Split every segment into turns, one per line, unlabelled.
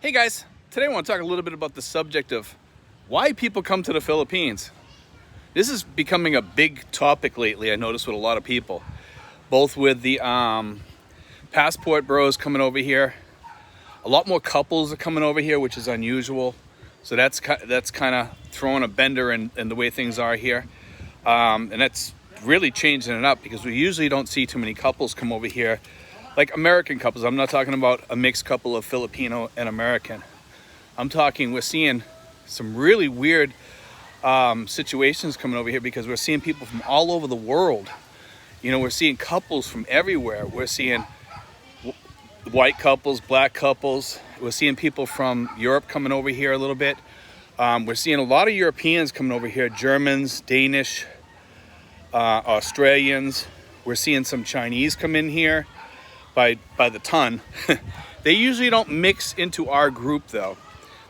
Hey guys, today I want to talk a little bit about the subject of why people come to the Philippines. This is becoming a big topic lately, I noticed, with a lot of people. Both with the passport bros coming over here. A lot more couples are coming over here, which is unusual. So that's kind of throwing a bender in the way things are here. And that's really changing it up because we usually don't see too many couples come over here. Like American couples. I'm not talking about a mixed couple of Filipino and American. I'm talking, we're seeing some really weird situations coming over here because we're seeing people from all over the world. You know, we're seeing couples from everywhere. We're seeing white couples, black couples. We're seeing people from Europe coming over here a little bit. We're seeing a lot of Europeans coming over here, Germans, Danish, Australians. We're seeing some Chinese come in here by the ton. They usually don't mix into our group though.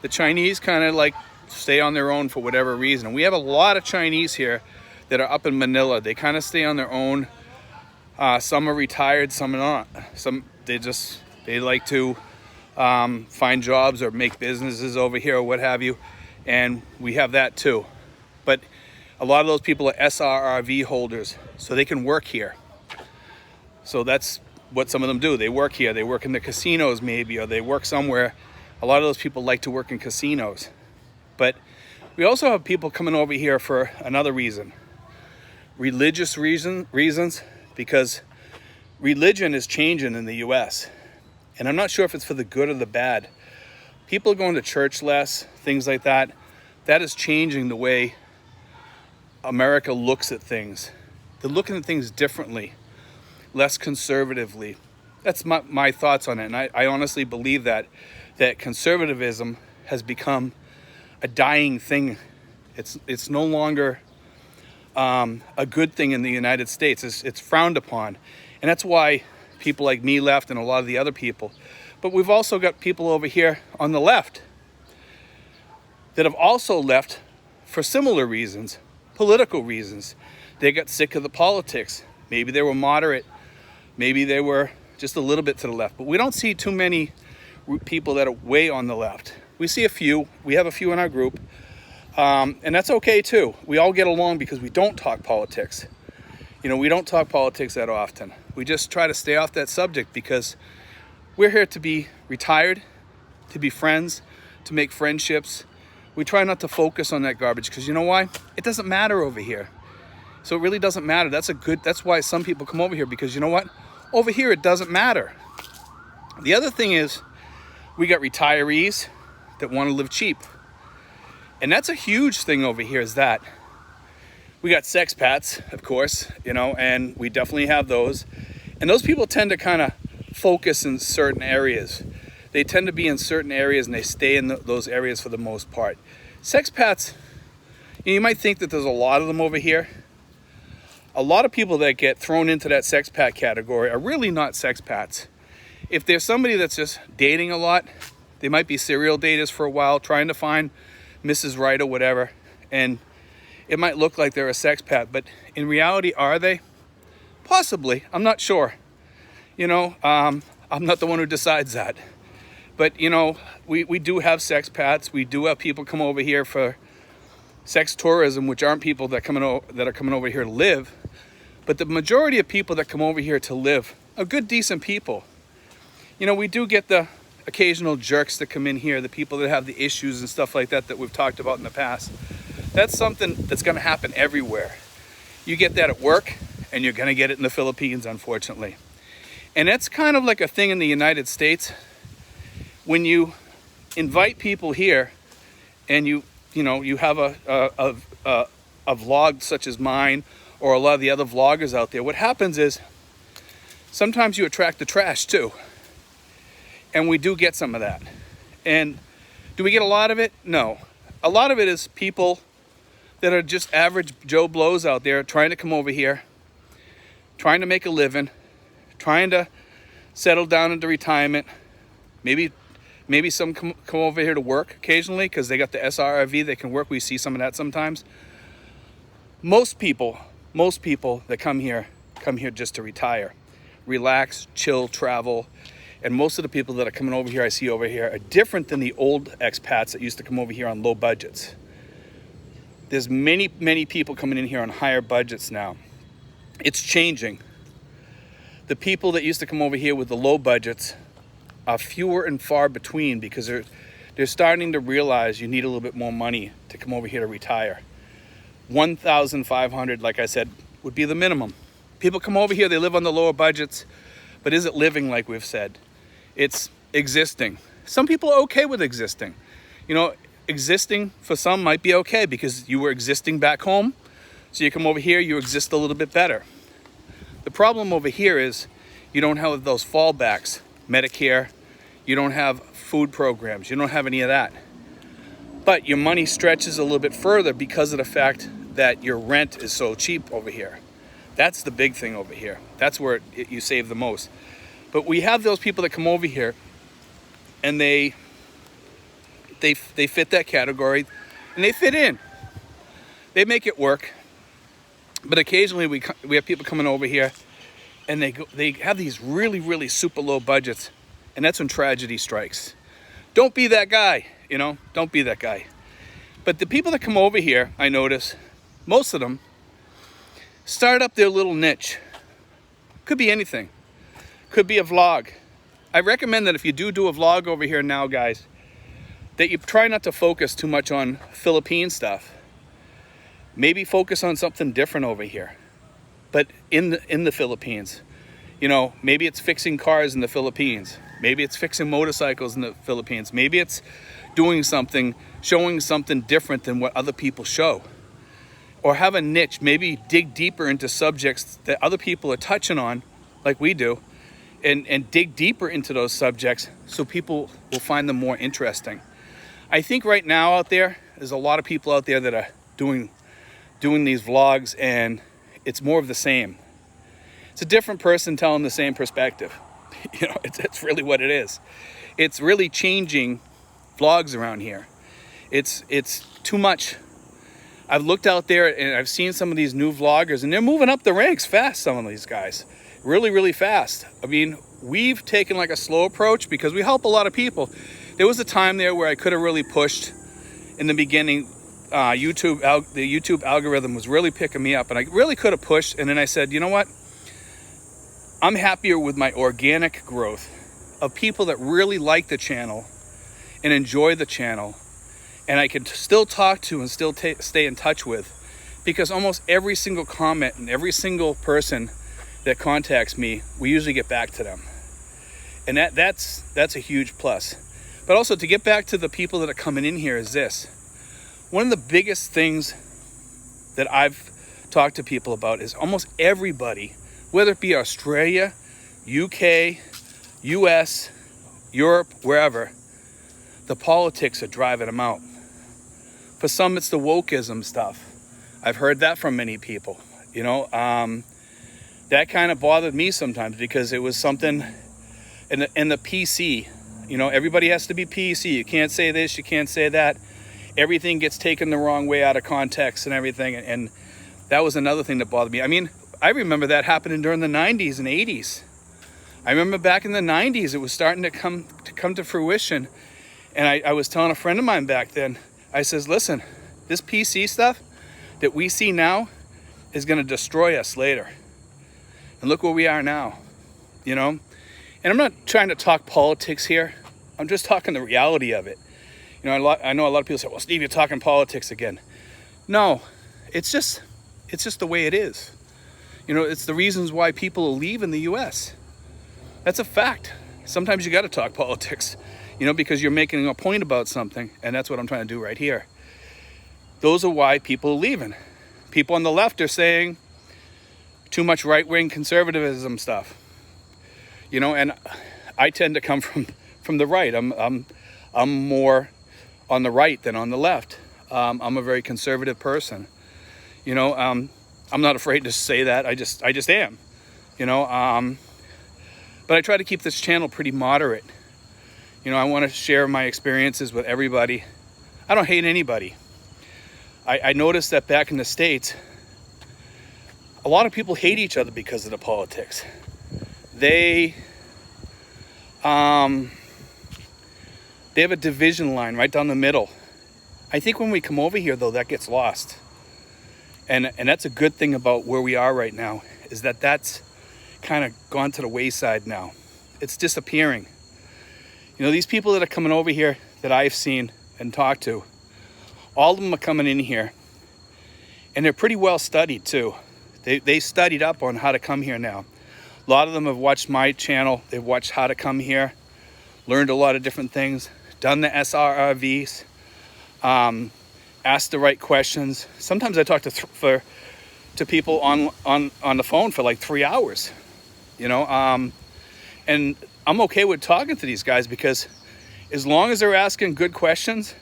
The Chinese kind of like stay on their own for whatever reason. And we have a lot of Chinese here that are up in Manila. They kind of stay on their own. Some are retired, some are not. Some they like to find jobs or make businesses over here or what have you. And we have that too. But a lot of those people are SRRV holders, so they can work here. So that's what some of them do. They work here. They work in the casinos maybe, or they work somewhere. A lot of those people like to work in casinos. But we also have people coming over here for another reason. Religious reasons, because religion is changing in the US. And I'm not sure if it's for the good or the bad. People are going to church less, things like that. That is changing the way America looks at things. They're looking at things differently, less conservatively. That's my thoughts on it. And I honestly believe that conservatism has become a dying thing. It's no longer a good thing in the United States. It's frowned upon. And that's why people like me left and a lot of the other people. But we've also got people over here on the left that have also left for similar reasons, political reasons. They got sick of the politics. Maybe they were moderate. Maybe they were just a little bit to the left. But we don't see too many people that are way on the left. We see a few. We have a few in our group. And that's okay too. We all get along because we don't talk politics. You know, we don't talk politics that often. We just try to stay off that subject because we're here to be retired, to be friends, to make friendships. We try not to focus on that garbage because you know why? It doesn't matter over here. So it really doesn't matter. That's why some people come over here, because you know what? Over here it doesn't matter. The other thing is we got retirees that want to live cheap. And that's a huge thing over here, is that we got sexpats, of course, you know, and we definitely have those. And those people tend to kind of focus in certain areas. They tend to be in certain areas and they stay in those areas for the most part. Sexpats, you might think that there's a lot of them over here. A lot of people that get thrown into that sexpat category are really not sexpats. If there's somebody that's just dating a lot, they might be serial daters for a while, trying to find Mrs. Right or whatever, and it might look like they're a sexpat, but in reality, are they? Possibly. I'm not sure. You know, I'm not the one who decides that. But, you know, we do have sexpats. We do have people come over here for sex tourism, which aren't people that are coming over here to live. But the majority of people that come over here to live are good, decent people. You know, we do get the occasional jerks that come in here, the people that have the issues and stuff like that we've talked about in the past. That's something that's going to happen everywhere. You get that at work, and you're going to get it in the Philippines, unfortunately. And that's kind of like a thing in the United States. When you invite people here, and you have a vlog such as mine, or a lot of the other vloggers out there, what happens is sometimes you attract the trash too. And we do get some of that. And do we get a lot of it? No. A lot of it is people that are just average Joe Blows out there trying to come over here, trying to make a living, trying to settle down into retirement. Maybe some come over here to work occasionally because they got the SRRV, they can work. We see some of that sometimes. Most people that come here just to retire, relax, chill, travel, And most of the people that are coming over here, I see over here, are different than the old expats that used to come over here on low budgets. There's many, many people coming in here on higher budgets now. It's changing. The people that used to come over here with the low budgets are fewer and far between because they're starting to realize you need a little bit more money to come over here to retire. 1,500, like I said, would be the minimum. People come over here, they live on the lower budgets, but is it living like we've said? It's existing. Some people are okay with existing. You know, existing for some might be okay because you were existing back home. So you come over here, you exist a little bit better. The problem over here is you don't have those fallbacks, Medicare, you don't have food programs, you don't have any of that. But your money stretches a little bit further because of the fact that your rent is so cheap over here. That's the big thing over here. That's where you save the most. But we have those people that come over here and they fit that category and they fit in. They make it work. But occasionally we have people coming over here and they have these really, really super low budgets, and that's when tragedy strikes. Don't be that guy, you know, don't be that guy. But the people that come over here, I notice, most of them start up their little niche. Could be anything. Could be a vlog. I recommend that if you do a vlog over here now, guys, that you try not to focus too much on Philippine stuff. Maybe focus on something different over here, but in the Philippines. You know, maybe it's fixing cars in the Philippines. Maybe it's fixing motorcycles in the Philippines. Maybe it's doing something, showing something different than what other people show. Or have a niche, maybe dig deeper into subjects that other people are touching on, like we do, and dig deeper into those subjects so people will find them more interesting. I think right now out there's a lot of people out there that are doing these vlogs, and it's more of the same. It's a different person telling the same perspective. You know, it's really what it is. It's really changing vlogs around here. It's too much. I've looked out there and I've seen some of these new vloggers, and they're moving up the ranks fast, some of these guys. Really, really fast. I mean, we've taken like a slow approach because we help a lot of people. There was a time there where I could have really pushed in the beginning. The YouTube algorithm was really picking me up, and I really could have pushed. And then I said, you know what? I'm happier with my organic growth of people that really like the channel and enjoy the channel, and I can still talk to and still stay in touch with, because almost every single comment and every single person that contacts me, we usually get back to them. And that's a huge plus. But also, to get back to the people that are coming in here, is this. One of the biggest things that I've talked to people about is almost everybody, whether it be Australia, UK, US, Europe, wherever, the politics are driving them out. For some, it's the wokeism stuff. I've heard that from many people. You know, that kind of bothered me sometimes, because it was something in the PC. You know, everybody has to be PC. You can't say this, you can't say that. Everything gets taken the wrong way out of context and everything. And that was another thing that bothered me. I mean, I remember that happening during the 90s and 80s. I remember back in the 90s, it was starting to come to fruition. And I was telling a friend of mine back then, I says, listen, this PC stuff that we see now is going to destroy us later. And look where we are now, you know? And I'm not trying to talk politics here. I'm just talking the reality of it. You know, I know a lot of people say, well, Steve, you're talking politics again. No, it's just the way it is. You know, it's the reasons why people leave in the U.S. That's a fact. Sometimes you got to talk politics, you know, because you're making a point about something, and that's what I'm trying to do right here. Those are why people are leaving. People on the left are saying too much right-wing conservatism stuff. You know, and I tend to come from the right. I'm more on the right than on the left. I'm a very conservative person. You know, I'm not afraid to say that. I just am. You know, but I try to keep this channel pretty moderate. You know, I want to share my experiences with everybody. I don't hate anybody. I noticed that back in the States, a lot of people hate each other because of the politics. They They have a division line right down the middle. I think when we come over here, though, that gets lost. And that's a good thing about where we are right now, is that that's kind of gone to the wayside now. It's disappearing. You know, these people that are coming over here that I've seen and talked to, all of them are coming in here, and they're pretty well studied too. They studied up on how to come here now. A lot of them have watched my channel. They've watched how to come here, learned a lot of different things, done the SRRVs, asked the right questions. Sometimes I talk to people on the phone for like 3 hours, you know, and I'm okay with talking to these guys, because as long as they're asking good questions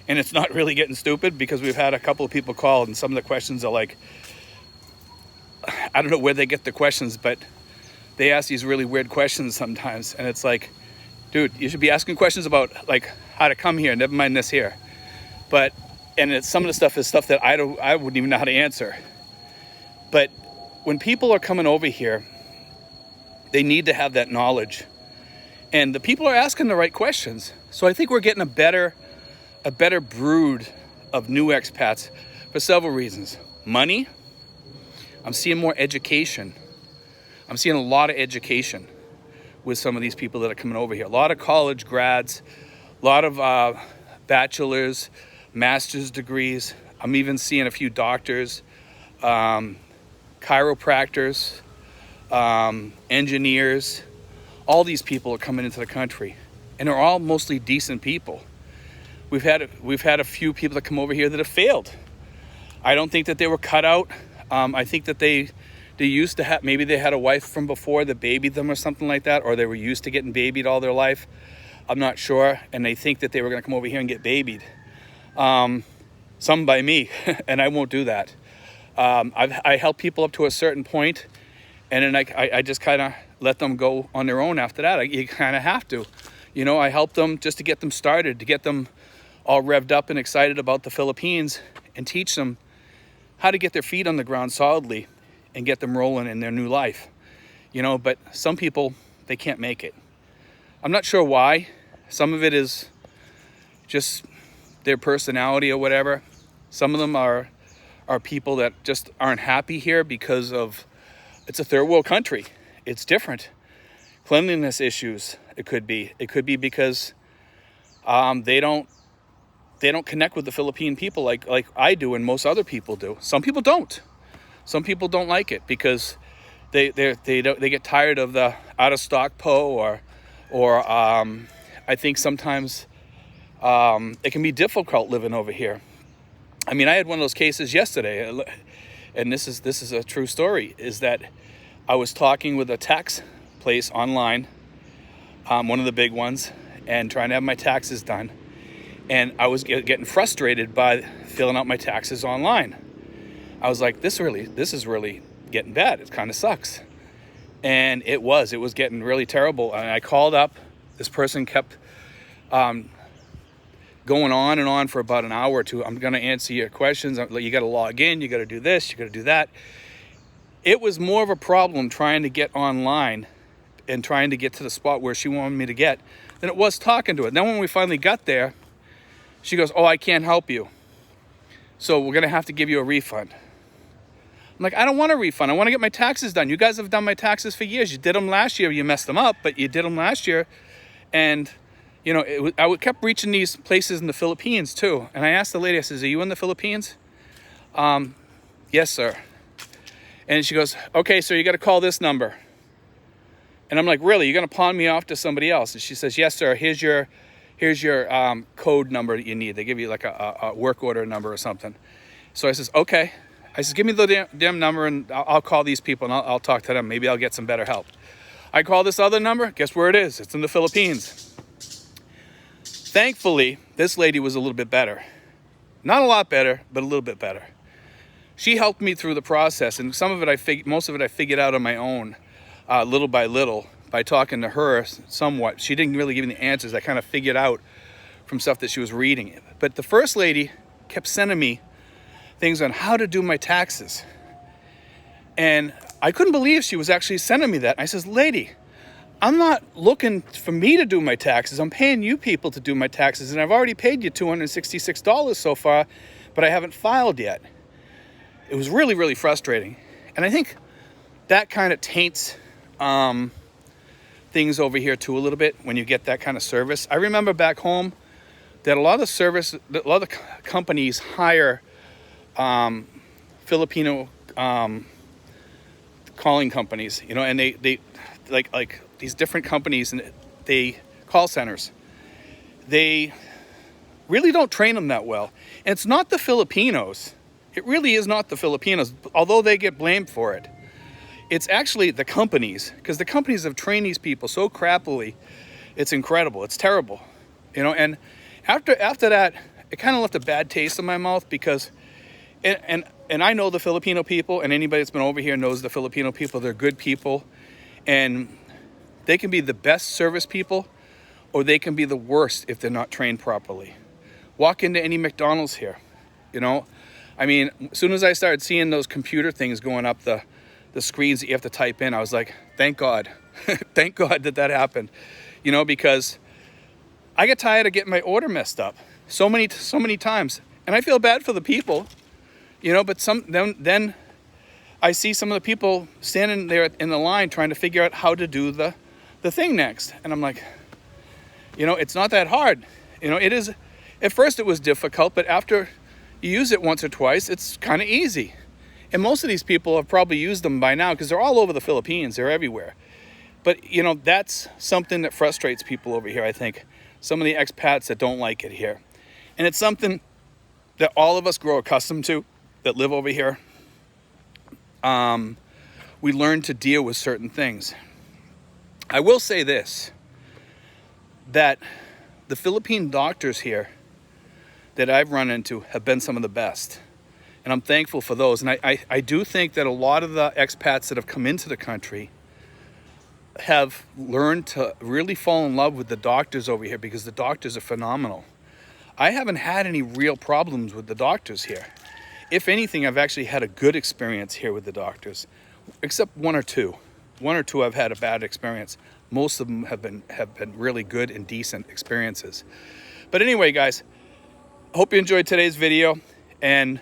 and it's not really getting stupid, because we've had a couple of people call and some of the questions are like, I don't know where they get the questions, but they ask these really weird questions sometimes, and it's like, dude, you should be asking questions about like how to come here, never mind this here. But some of the stuff is stuff that I wouldn't even know how to answer. But when people are coming over here, they need to have that knowledge, and the people are asking the right questions. So I think we're getting a better brood of new expats for several reasons. Money. I'm seeing more education. I'm seeing a lot of education with some of these people that are coming over here. A lot of college grads, a lot of bachelor's, master's degrees. I'm even seeing a few doctors, chiropractors, engineers. All these people are coming into the country, and they're all mostly decent people. We've had a few people that come over here that have failed. I don't think that they were cut out. I think that they used to have, maybe they had a wife from before that babied them or something like that, or they were used to getting babied all their life. I'm not sure. And they think that they were going to come over here and get babied. Some by me, and I won't do that. I help people up to a certain point, and then I just kind of let them go on their own after that. You kind of have to. You know, I help them just to get them started, to get them all revved up and excited about the Philippines, and teach them how to get their feet on the ground solidly and get them rolling in their new life. You know, but some people, they can't make it. I'm not sure why. Some of it is just their personality or whatever. Some of them are people that just aren't happy here because of, it's a third world country. It's different. Cleanliness issues, it could be. It could be because they don't connect with the Philippine people like I do and most other people do. Some people don't. Some people don't like it because they get tired of the out of stock po, or I think sometimes it can be difficult living over here. I mean, I had one of those cases yesterday, and this is a true story, is that I was talking with a tax place online, one of the big ones, and trying to have my taxes done. And I was getting frustrated by filling out my taxes online. I was like, this is really getting bad. It kind of sucks. And it was getting really terrible. And I called up. This person kept going on and on for about an hour or two. I'm going to answer your questions. You got to log in. You got to do this. You got to do that. It was more of a problem trying to get online and trying to get to the spot where she wanted me to get than it was talking to her. Then when we finally got there, she goes, "Oh, I can't help you. So we're going to have to give you a refund." I'm like, I don't want a refund. I want to get my taxes done. You guys have done my taxes for years. You did them last year. You messed them up, but you did them last year. And, you know, I kept reaching these places in the Philippines too. And I asked the lady, I says, "Are you in the Philippines?" "Yes, sir." And she goes, "Okay, so you got to call this number." And I'm like, "Really? You're going to pawn me off to somebody else?" And she says, "Yes, sir. Here's your code number that you need." They give you like a work order number or something. So I says, "Okay." I says, "Give me the damn number and I'll call these people and I'll talk to them. Maybe I'll get some better help." I call this other number. Guess where it is? It's in the Philippines. Thankfully, this lady was a little bit better. Not a lot better, but a little bit better. She helped me through the process, and most of it I figured out on my own, little by little, by talking to her somewhat. She didn't really give me the answers. I kind of figured out from stuff that she was reading. But the first lady kept sending me things on how to do my taxes. And I couldn't believe she was actually sending me that. I says, "Lady, I'm not looking for me to do my taxes. I'm paying you people to do my taxes, and I've already paid you $266 so far, but I haven't filed yet. It was really, really frustrating. And I think that kind of taints things over here too a little bit when you get that kind of service. I remember back home that a lot of companies hire Filipino calling companies, you know, and they like these different companies, and they call centers. They really don't train them that well. And it's not the Filipinos. It really is not the Filipinos, although they get blamed for it. It's actually the companies, because the companies have trained these people so crappily. It's incredible. It's terrible, you know. And after that, it kind of left a bad taste in my mouth, because, and I know the Filipino people, and anybody that's been over here knows the Filipino people. They're good people, and they can be the best service people, or they can be the worst if they're not trained properly. Walk into any McDonald's here, you know. I mean, as soon as I started seeing those computer things going up, the screens that you have to type in, I was like, thank God. Thank God that happened. You know, because I get tired of getting my order messed up so many times. And I feel bad for the people, you know, but then I see some of the people standing there in the line trying to figure out how to do the thing next. And I'm like, you know, it's not that hard. You know, it is. At first it was difficult, but after you use it once or twice, it's kind of easy. And most of these people have probably used them by now, because they're all over the Philippines. They're everywhere. But, you know, that's something that frustrates people over here, I think. Some of the expats that don't like it here. And it's something that all of us grow accustomed to that live over here. We learn to deal with certain things. I will say this, that the Philippine doctors here that I've run into have been some of the best. And I'm thankful for those. And I do think that a lot of the expats that have come into the country have learned to really fall in love with the doctors over here, because the doctors are phenomenal. I haven't had any real problems with the doctors here. If anything, I've actually had a good experience here with the doctors, except one or two. One or two I've had a bad experience. Most of them have been really good and decent experiences. But anyway, guys, hope you enjoyed today's video, and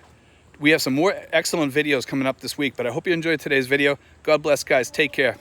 we have some more excellent videos coming up this week, but I hope you enjoyed today's video. God bless, guys. Take care.